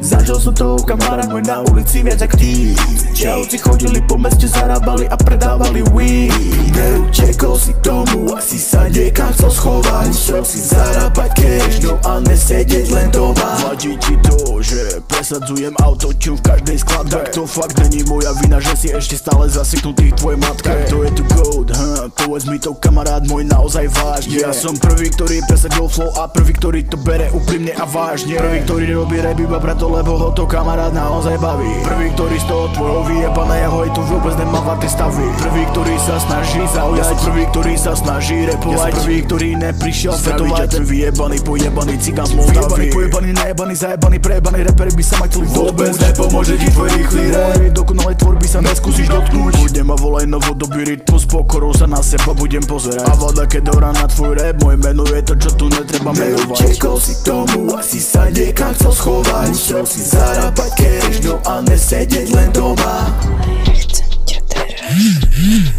Zažil som toho kamarát môj na ulici viac jak ty. Čauci chodili po meste, zarábali a predávali weed. Neutekol si tomu, asi sa niekam chcel schovať. Musel si zarábať cash, no a nesedieť len doma. Vadí ti to, že presadzujem autotune v každej skladbe? Tak to fakt není moja vina, že si ešte stále zaseknutý v tvojej matke. To je tu gold, povedz mi to kamarát môj naozaj vážne. Ja som prvý, ktorý presadil flow a prvý, ktorý to bere úprimne a vážne. Prvý, ktorý robí rap iba preto, lebo ho to kamarát naozaj baví. Prvý, ktorý z toho tvojho vyjebaného tu vôbec nemá vaty stavy. Prvý, ktorý sa snaží zaujať, prvý, ktorý sa snaží repovať, prvý, ktorý neprišiel fetovať. Ten vyjebaný, pojebaný cigán z Moldavy. Pojebaný, najebaný, zajebaný, prejebaný reper by sa ma chceli vôbec nepomôže ti tvoj rýchly rap. Dokonalej tvorby sa neskúsiš dotknúť. Buď ma volaj novodobý rytmus, pokorou sa na seba budem pozerať. A voda keď dorá na tvoj rap, moje meno je to, čo tu netreba menovať. Neutekol si tomu, asi sa niekam chcel schovať. Musel si zarábať cash, no a nesedieť len doma. Chcem ťa teraz.